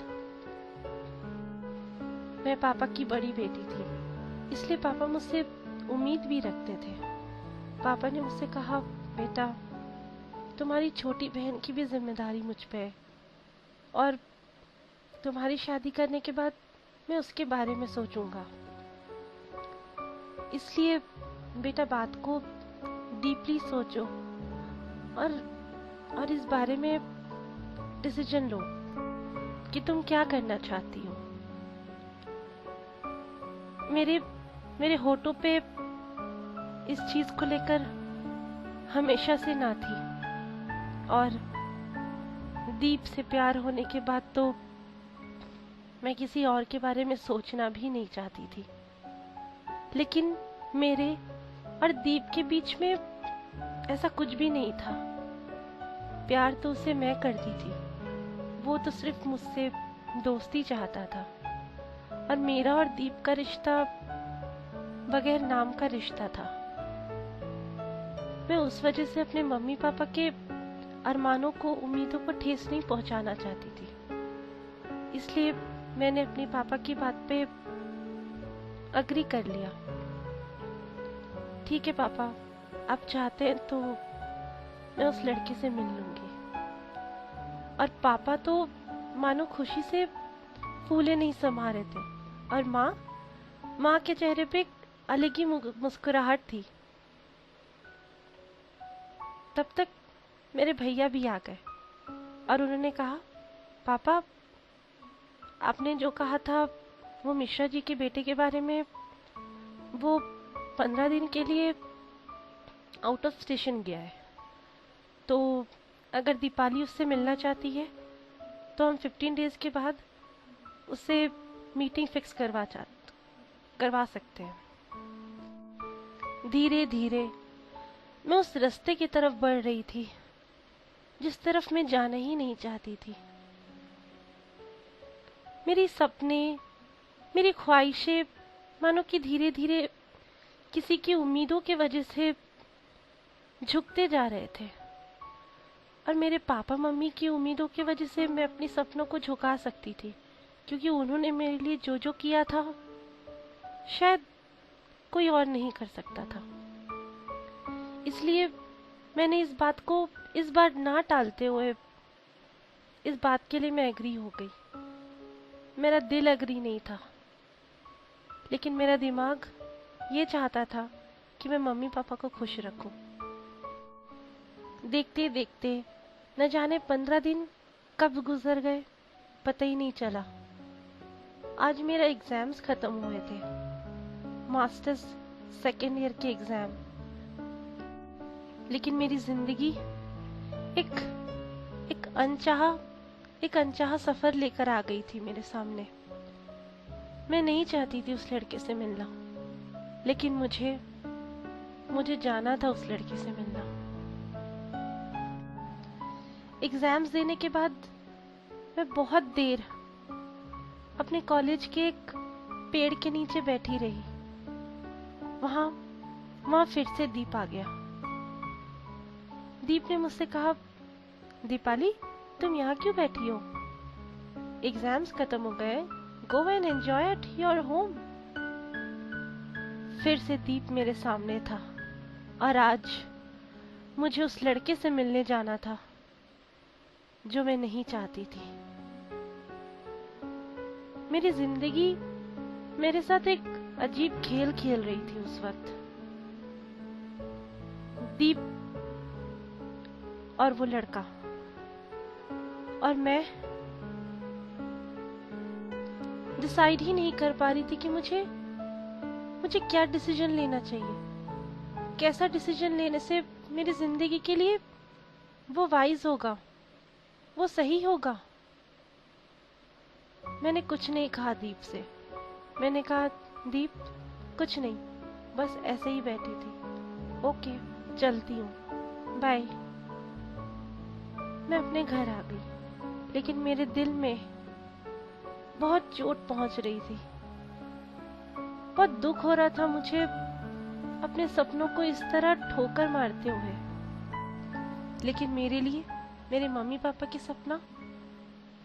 मैं पापा की बड़ी बेटी थी, इसलिए पापा मुझसे उम्मीद भी रखते थे। पापा ने मुझसे कहा, बेटा, तुम्हारी छोटी बहन की भी जिम्मेदारी मुझ पे है और तुम्हारी शादी करने के बाद मैं उसके बारे में सोचूंगा। इसलिए बेटा, बात को डीपली सोचो और इस बारे में डिसीजन लो कि तुम क्या करना चाहती हो। मेरे होठों पे इस चीज को लेकर हमेशा से ना थी और दीप से प्यार होने के बाद तो मैं किसी और के बारे में सोचना भी नहीं चाहती थी। लेकिन मेरे और दीप के बीच में ऐसा कुछ भी नहीं था। प्यार तो उसे मैं करती थी, वो तो सिर्फ मुझसे दोस्ती चाहता था और मेरा और दीप का रिश्ता बगैर नाम का रिश्ता था। मैं उस वजह से अपने मम्मी पापा के अरमानों को, उम्मीदों को ठेस नहीं पहुंचाना चाहती थी। इसलिए मैंने अपने पापा की बात पे अग्री कर लिया। ठीक है पापा, आप चाहते हैं तो मैं उस लड़की से मिल लूंगी। और पापा तो मानो खुशी से फूले नहीं समा रहे थे और माँ के चेहरे पे अलग ही मुस्कुराहट थी। तब तक मेरे भैया भी आ गए और उन्होंने कहा, पापा, आपने जो कहा था वो मिश्रा जी के बेटे के बारे में, वो 15 दिन के लिए आउट ऑफ स्टेशन गया है, तो अगर दीपाली उससे मिलना चाहती है तो हम 15 डेज के बाद उससे मीटिंग फिक्स करवा सकते हैं। धीरे धीरे मैं उस रास्ते की तरफ बढ़ रही थी जिस तरफ मैं जाना ही नहीं चाहती थी। मेरी सपने, मेरी ख्वाहिशें मानो कि धीरे धीरे किसी की उम्मीदों की वजह से झुकते जा रहे थे और मेरे पापा मम्मी की उम्मीदों की वजह से मैं अपने सपनों को झुका सकती थी, क्योंकि उन्होंने मेरे लिए जो जो किया था शायद कोई और नहीं कर सकता था। इसलिए मैंने इस बात को इस बार ना टालते हुए इस बात के लिए मैं एग्री हो गई। मेरा दिल एग्री नहीं था, लेकिन मेरा दिमाग ये चाहता था कि मैं मम्मी पापा को खुश रखूं। देखते देखते न जाने 15 दिन कब गुजर गए, पता ही नहीं चला। आज मेरा एग्जाम्स खत्म हुए थे, मास्टर्स सेकेंड ईयर के एग्जाम। लेकिन मेरी जिंदगी एक अनचाहा सफर लेकर आ गई थी मेरे सामने। मैं नहीं चाहती थी उस लड़के से मिलना, लेकिन मुझे जाना था उस लड़की से मिलना। एग्जाम्स देने के बाद मैं बहुत देर अपने कॉलेज के एक पेड़ के नीचे बैठी रही। वहां फिर से दीप आ गया। दीप ने मुझसे कहा, दीपाली, तुम यहाँ क्यों बैठी हो? एग्जाम्स खत्म हो गए, go and enjoy at your home. फिर से दीप मेरे सामने था और आज मुझे उस लड़के से मिलने जाना था जो मैं नहीं चाहती थी। मेरी जिंदगी मेरे साथ एक अजीब खेल खेल रही थी उस वक्त। दीप और वो लड़का, और मैं डिसाइड ही नहीं कर पा रही थी कि मुझे क्या डिसीजन लेना चाहिए, कैसा डिसीजन लेने से मेरी जिंदगी के लिए वो वाइज होगा, वो सही होगा। मैंने कुछ नहीं कहा दीप से। मैंने कहा दीप कुछ नहीं, बस ऐसे ही बैठी थी। ओके, चलती हूँ, बाय। मैं अपने घर आ गई, लेकिन मेरे दिल में बहुत चोट पहुंच रही थी। बहुत दुख हो रहा था मुझे अपने सपनों को इस तरह ठोकर मारते हुए। लेकिन मेरे लिए मेरे मम्मी पापा की सपना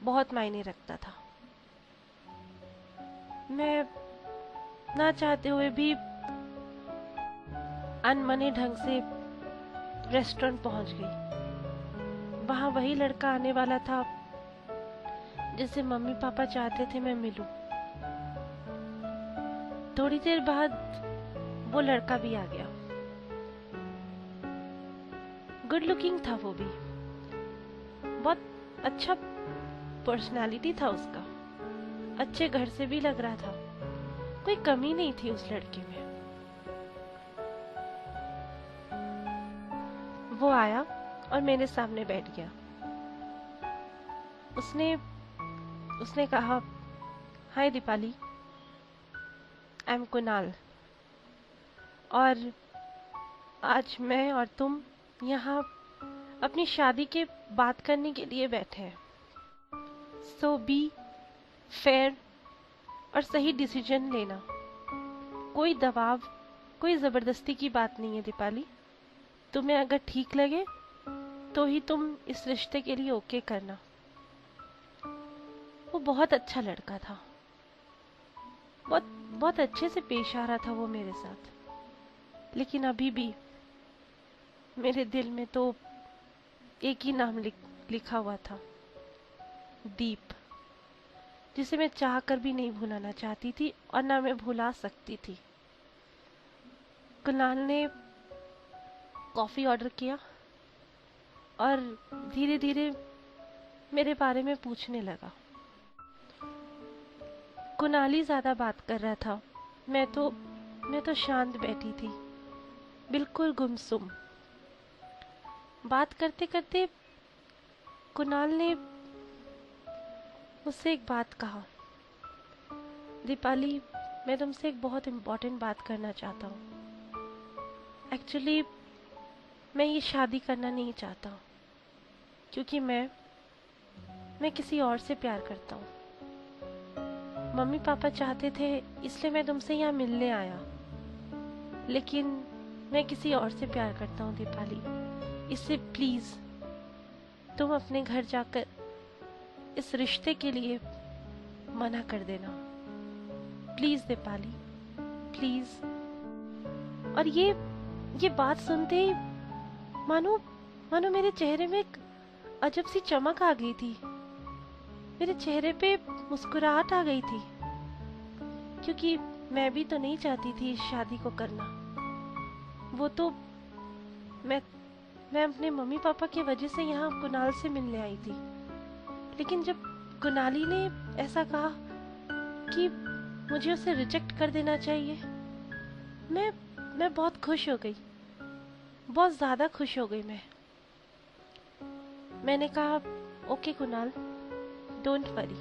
बहुत मायने रखता था। मैं ना चाहते हुए भी अनमने ढंग से रेस्टोरेंट पहुंच गई। वहां वही लड़का आने वाला था जिससे मम्मी पापा चाहते थे मैं मिलूं। थोड़ी देर बाद वो लड़का भी आ गया। गुड लुकिंग था वो भी, बहुत अच्छा पर्सनालिटी था उसका, अच्छे घर से भी लग रहा था। कोई कमी नहीं थी उस लड़के में। वो आया और मेरे सामने बैठ गया। उसने कहा, हाय दीपाली, आई एम कुणाल, और आज मैं और तुम यहाँ अपनी शादी के बात करने के लिए बैठे हैं। सो बी फेयर और सही डिसीजन लेना। कोई दबाव, कोई जबरदस्ती की बात नहीं है दीपाली। तुम्हें अगर ठीक लगे तो ही तुम इस रिश्ते के लिए ओके करना। वो बहुत अच्छा लड़का था, बहुत अच्छे से पेश आ रहा था वो मेरे साथ। लेकिन अभी भी मेरे दिल में तो एक ही नाम लिखा हुआ था, दीप, जिसे मैं चाह कर भी नहीं भुलाना चाहती थी और ना मैं भुला सकती थी। कुणाल ने कॉफी ऑर्डर किया और धीरे धीरे मेरे बारे में पूछने लगा। कुणाल ही ज्यादा बात कर रहा था। मैं तो शांत बैठी थी, बिल्कुल गुमसुम। बात करते करते कुणाल ने मुझसे एक बात कहा, दीपाली, मैं तुमसे एक बहुत इम्पोर्टेंट बात करना चाहता हूँ। एक्चुअली मैं ये शादी करना नहीं चाहता, क्योंकि मैं किसी और से प्यार करता हूँ। मम्मी पापा चाहते थे, इसलिए मैं तुमसे यहाँ मिलने आया, लेकिन मैं किसी और से प्यार करता हूँ दीपाली। इससे प्लीज तुम अपने घर जाकर इस रिश्ते के लिए मना कर देना, प्लीज दीपाली, प्लीज। और ये बात सुनते ही मानो मेरे चेहरे में एक अजब सी चमक आ गई थी। मेरे चेहरे पे मुस्कुराहट आ गई थी, क्योंकि मैं भी तो नहीं चाहती थी इस शादी को करना। वो तो मैं अपने मम्मी पापा की वजह से यहाँ कुणाल से मिलने आई थी। लेकिन जब कुणाली ने ऐसा कहा कि मुझे उसे रिजेक्ट कर देना चाहिए, मैं बहुत खुश हो गई, बहुत ज्यादा खुश हो गई। मैंने कहा, ओके कुणाल, डोंट वरी,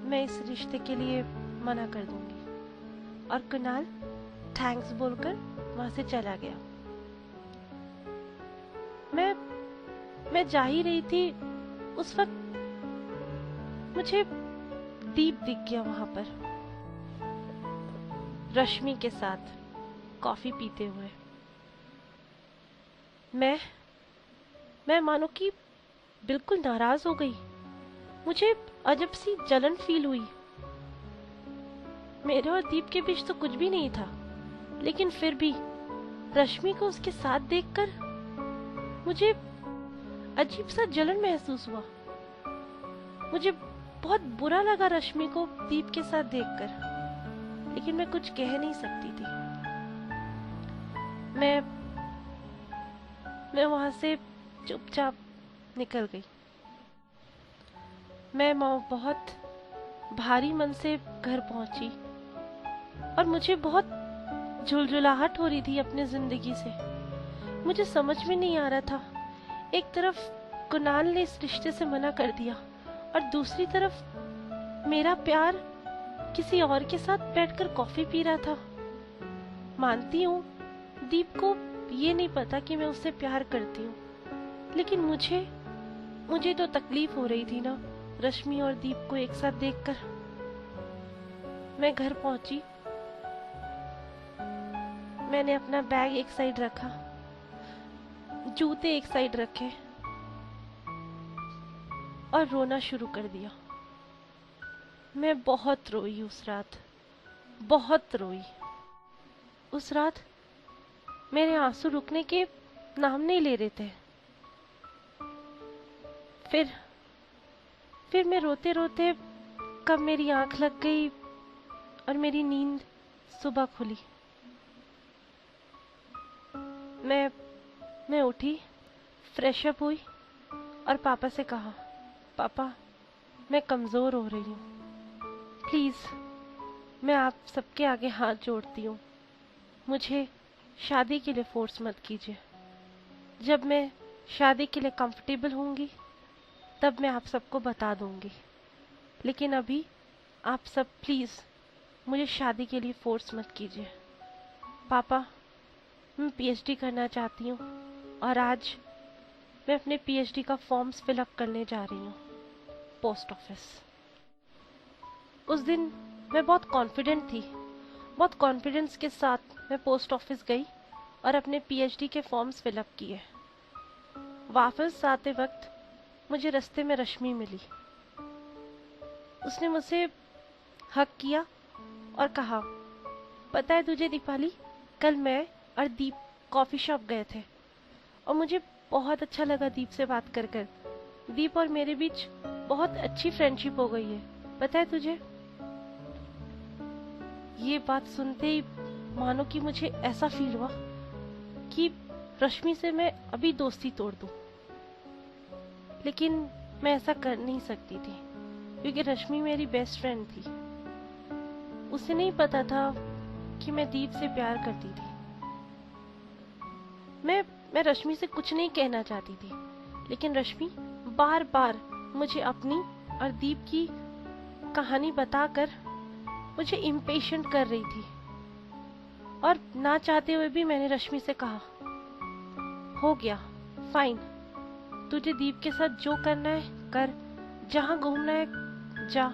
मैं इस रिश्ते के लिए मना कर दूंगी। और कुणाल थैंक्स बोलकर वहां से चला गया। मैं जा ही रही थी, उस वक्त मुझे दीप दिख गया वहां पर, रश्मि के साथ कॉफी पीते हुए। मैं मानो कि बिल्कुल नाराज हो गई। मुझे अजब सी जलन फील हुई। मेरे और दीप के बीच तो कुछ भी नहीं था, लेकिन फिर भी रश्मि को उसके साथ देखकर मुझे अजीब सा जलन महसूस हुआ। मुझे बहुत बुरा लगा रश्मि को दीप के साथ देखकर, लेकिन मैं कुछ कह नहीं सकती थी। मैं वहां से चुपचाप निकल गई। मैं बहुत भारी मन से घर पहुंची और मुझे बहुत झुलझुलाहट हो रही थी अपने जिंदगी से। मुझे समझ में नहीं आ रहा था, एक तरफ कुणाल ने इस रिश्ते से मना कर दिया और दूसरी तरफ मेरा प्यार किसी और के साथ बैठकर कॉफी पी रहा था। मानती हूँ दीप को ये नहीं पता कि मैं उससे प्यार करती हूँ, लेकिन मुझे तो तकलीफ हो रही थी ना रश्मि और दीप को एक साथ देखकर। मैं घर पहुंची, मैंने अपना बैग एक साइड रखा, जूते एक साइड रखे और रोना शुरू कर दिया। मैं बहुत रोई उस रात, बहुत रोई। उस रात मेरे आंसू रुकने के नाम नहीं ले रहे थे। फिर मैं रोते रोते कब मेरी आंख लग गई और मेरी नींद सुबह खुली। मैं उठी, फ्रेश अप हुई और पापा से कहा, पापा मैं कमजोर हो रही हूँ, प्लीज मैं आप सबके आगे हाथ जोड़ती हूँ, मुझे शादी के लिए फोर्स मत कीजिए। जब मैं शादी के लिए कंफर्टेबल होंगी तब मैं आप सबको बता दूंगी, लेकिन अभी आप सब प्लीज मुझे शादी के लिए फोर्स मत कीजिए। पापा मैं पीएचडी करना चाहती हूँ और आज मैं अपने पीएचडी का फॉर्म्स फिलअप करने जा रही हूँ पोस्ट ऑफिस। उस दिन मैं बहुत कॉन्फिडेंट थी, बहुत कॉन्फिडेंस के साथ मैं पोस्ट ऑफिस गई और अपने पीएचडी के फॉर्म्स फिलअप किए। वापस आते वक्त मुझे रास्ते में रश्मि मिली। उसने मुझसे हक किया और कहा, पता है तुझे दीपाली, कल मैं और दीप कॉफी शॉप गए थे और मुझे बहुत अच्छा लगा दीप से बात कर कर। दीप और मेरे बीच बहुत अच्छी फ्रेंडशिप हो गई है, पता है तुझे। ये बात सुनते ही मानो कि मुझे ऐसा फील हुआ कि रश्मि से मैं अभी दोस्ती तोड़ दूं, लेकिन मैं ऐसा कर नहीं सकती थी क्योंकि रश्मि मेरी बेस्ट फ्रेंड थी। उसे नहीं पता था कि मैं दीप से प्यार करती थी। मैं रश्मि से कुछ नहीं कहना चाहती थी, लेकिन रश्मि बार बार मुझे अपनी और दीप की कहानी बताकर मुझे इम्पेशेंट कर रही थी। और ना चाहते हुए भी मैंने रश्मि से कहा, हो गया फाइन, तुझे दीप के साथ जो करना है कर, जहां घूमना है जा,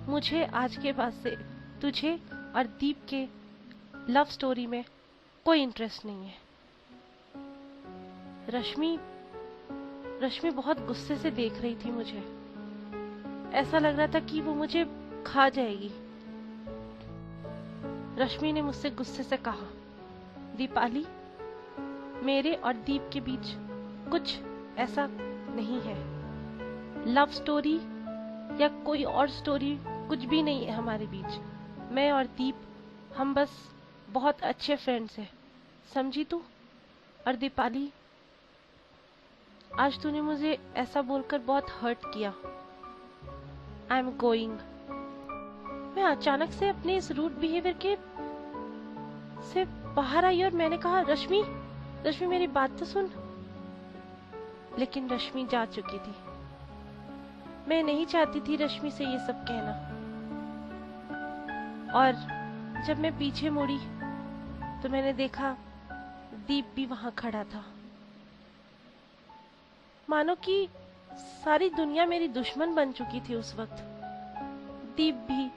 मुझे आज के बाद से तुझे और दीप के लव स्टोरी में कोई इंटरेस्ट नहीं है। रश्मि बहुत गुस्से से देख रही थी मुझे, ऐसा लग रहा था कि वो मुझे खा जाएगी। रश्मि ने मुझसे गुस्से से कहा, दीपाली मेरे और दीप के बीच कुछ ऐसा नहीं है, लव स्टोरी या कोई और स्टोरी कुछ भी नहीं है हमारे बीच। मैं और दीप हम बस बहुत अच्छे फ्रेंड्स हैं, समझी तू। और दीपाली आज तूने मुझे ऐसा बोलकर बहुत हर्ट किया। I am going. मैं अचानक से अपने इस रूड बिहेवियर के से बाहर आई और मैंने कहा, रश्मि मेरी बात तो सुन। लेकिन रश्मि जा चुकी थी। मैं नहीं चाहती थी रश्मि से ये सब कहना। और जब मैं पीछे मुड़ी तो मैंने देखा दीप भी वहां खड़ा था। मानो कि सारी दुनिया मेरी दुश्मन बन चुकी थी उस वक्त। दीप भी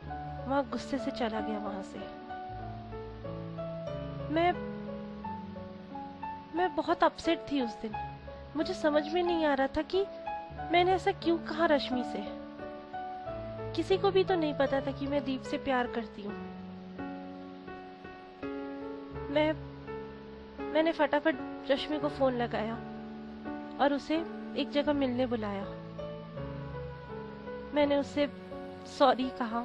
वहां गुस्से से चला गया वहां से। मैं बहुत अपसेट थी उस दिन। मुझे समझ में नहीं आ रहा था कि मैंने ऐसा क्यों कहा रश्मि से। किसी को भी तो नहीं पता था कि मैं दीप से प्यार करती हूँ। मैंने फटाफट रश्मि को फोन लगाया और उसे एक जगह मिलने बुलाया। मैंने उससे सॉरी कहा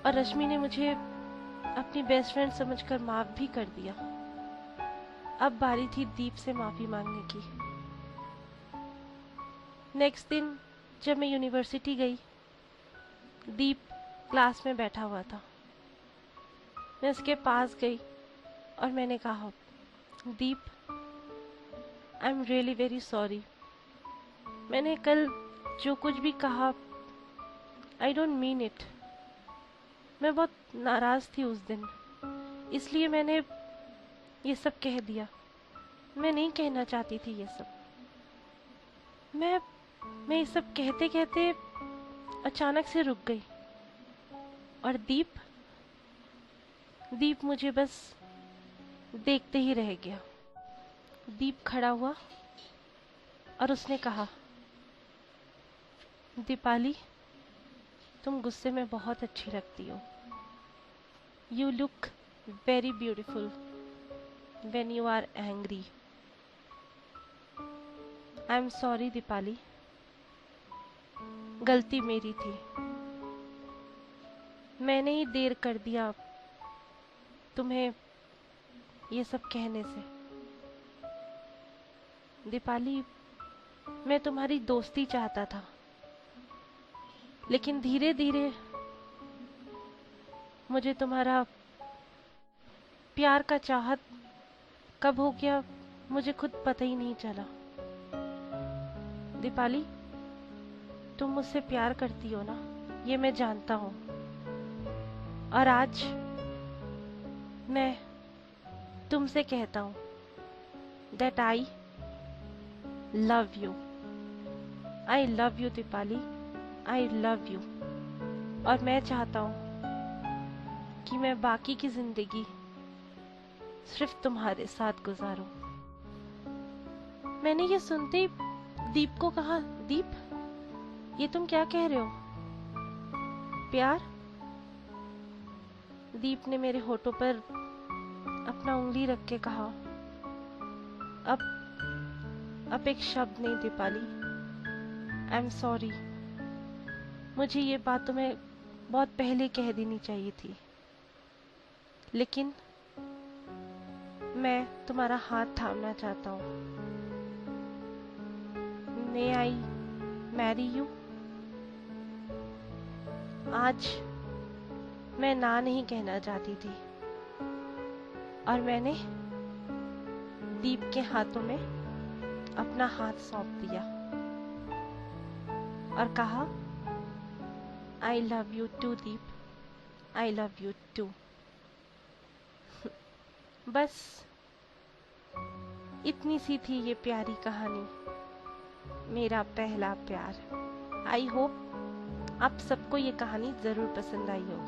और रश्मि ने मुझे अपनी बेस्ट फ्रेंड समझकर माफ भी कर दिया। अब बारी थी दीप से माफी मांगने की। नेक्स्ट दिन जब मैं यूनिवर्सिटी गई, दीप क्लास में बैठा हुआ था। मैं उसके पास गई और मैंने कहा, Deep, I am really very sorry. मैंने कल जो कुछ भी कहा, आई डोंट मीन इट। मैं बहुत नाराज थी उस दिन, इसलिए मैंने ये सब कह दिया। मैं नहीं कहना चाहती थी ये सब। मैं ये सब कहते कहते अचानक से रुक गई और दीप मुझे बस देखते ही रह गया। दीप खड़ा हुआ और उसने कहा, दीपाली, तुम गुस्से में बहुत अच्छी लगती हो। You look very beautiful when you are angry. I am sorry Deepali, गलती मेरी थी। मैंने ही देर कर दिया तुम्हें ये सब कहने से। दीपाली, मैं तुम्हारी दोस्ती चाहता था, लेकिन धीरे धीरे मुझे तुम्हारा प्यार का चाहत कब हो गया मुझे खुद पता ही नहीं चला। दीपाली, तुम मुझसे प्यार करती हो ना, ये मैं जानता हूँ। और आज मैं तुमसे कहता हूँ that I love you. I love you Deepali, I love you. और मैं चाहता हूँ कि मैं बाकी की जिंदगी सिर्फ तुम्हारे साथ गुजारूं। मैंने ये सुनते ही दीप को कहा, दीप, ये तुम क्या कह रहे हो? प्यार? दीप ने मेरे होठों पर अपना उंगली रख के कहा, अब एक शब्द नहीं दीपाली। आई एम सॉरी। मुझे ये बात तुम्हें बहुत पहले कह देनी चाहिए थी, लेकिन मैं तुम्हारा हाथ थामना चाहता हूँ। मे आई मैरी यू? आज मैं ना नहीं कहना चाहती थी और मैंने दीप के हाथों में अपना हाथ सौंप दिया और कहा, I love you too Deep, I love you too. बस इतनी सी थी ये प्यारी कहानी, मेरा पहला प्यार। आई होप आप सबको ये कहानी जरूर पसंद आई होगी।